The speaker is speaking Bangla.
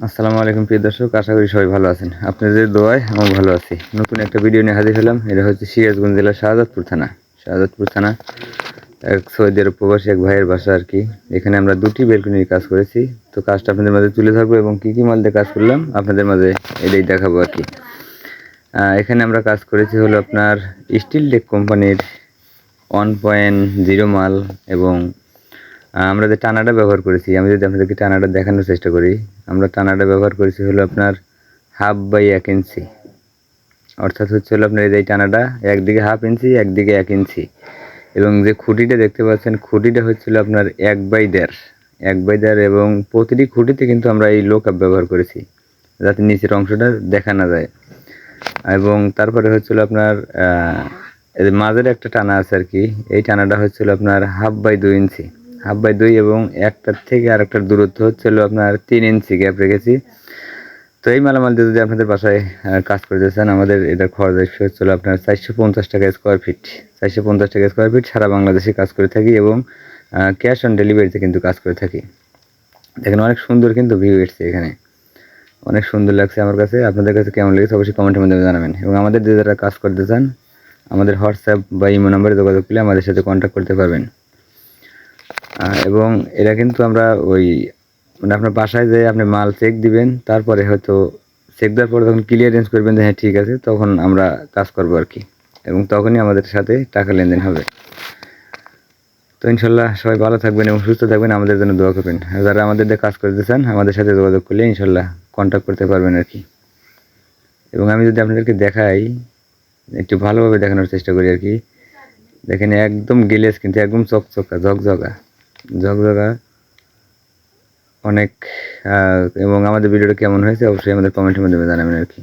আসসালামু আলাইকুম প্রিয় দর্শক, আশা করি সবাই ভালো আছেন। আপনাদের দোয়ায় আমি ভালো আছি। নতুন একটা ভিডিও নিয়ে হাজির হলাম। এটা হচ্ছে সিরাজগঞ্জ জেলার শাহজাদপুর থানা এক সৌদি আরব প্রবাসী এক ভাইয়ের বাসা আর কি। এখানে আমরা দুটি বেলকনির কাজ করেছি। তো কাজটা আপনাদের মাঝে তুলে ধরবো এবং কী কী মাল দিয়ে কাজ করলাম আপনাদের মাঝে এটাই দেখাবো আর কি। এখানে আমরা কাজ করেছি হলো আপনার স্টিল টেক কোম্পানির 1.0 মাল এবং আমরা যে টানাটা ব্যবহার করেছি, আমি যদি আপনাদেরকে টানাটা দেখানোর চেষ্টা করি, আমরা টানাটা ব্যবহার করেছি হলো আপনার 1/2 ইঞ্চি, অর্থাৎ হচ্ছে হলো আপনার এই টানাটা একদিকে 1/2 ইঞ্চি, একদিকে 1 ইঞ্চি, এবং যে খুঁটিটা দেখতে পাচ্ছেন খুঁটিটা হচ্ছিল আপনার 1/1.5 এবং প্রতিটি খুঁটিতে কিন্তু আমরা এই লো কাপ ব্যবহার করেছি যাতে নিচের অংশটা দেখা না যায়। এবং তারপরে হচ্ছিল আপনার এই মাঝের একটা টানা আছে আর কি, এই টানাটা হচ্ছিল আপনার 1/2 ইঞ্চি, 1/2 এবং একটার থেকে আরেকটার দূরত্ব হচ্ছিল আপনার 3 ইঞ্চি গ্যাপ রেখেছি। তো এই মালামাল দিয়ে যদি আপনাদের বাসায় কাজ করতে চান, আমাদের এটার খরচ হচ্ছিল আপনার 450 টাকা স্কোয়ার ফিট। 450 টাকা স্কোয়ার ফিট সারা বাংলাদেশে কাজ করে থাকি এবং ক্যাশ অন ডেলিভারিতে কিন্তু কাজ করে থাকি। দেখেন অনেক সুন্দর কিন্তু ভিউ এসছে এখানে, অনেক সুন্দর লাগছে আমার কাছে। আপনাদের কাছে কেমন লেগেছে অবশ্যই কমেন্টের মাধ্যমে জানাবেন। এবং আমাদের যে যারা কাজ করতে চান আমাদের হোয়াটসঅ্যাপ বা ইমো নাম্বারে যোগাযোগ করলে আমাদের সাথে কন্ট্যাক্ট করতে পারবেন। এবং এটা কিন্তু আমরা ওই মানে আপনার বাসায় যেয়ে আপনি মাল চেক দিবেন, তারপরে হয়তো চেক দেওয়ার পরে যখন ক্লিয়ারেন্স করবেন যে হ্যাঁ ঠিক আছে, তখন আমরা কাজ করবো আর কি, এবং তখনই আমাদের সাথে টাকা লেনদেন হবে। তো ইনশাল্লাহ সবাই ভালো থাকবেন এবং সুস্থ থাকবেন, আমাদের জন্য দোয়া করবেন। আর যারা আমাদের দিয়ে কাজ করতে চান আমাদের সাথে যোগাযোগ করলে ইনশাল্লাহ কন্ট্যাক্ট করতে পারবেন আর কি। এবং আমি যদি আপনাদেরকে দেখাই, একটু ভালোভাবে দেখানোর চেষ্টা করি আর কি। দেখেন একদম গ্লেজ কিন্তু একদম চকচকা ঝকঝকা ঝকঝকা অনেক। এবং আমাদের ভিডিওটা কেমন হয়েছে অবশ্যই আমাদের কমেন্টের মাধ্যমে জানাবেন আর কি।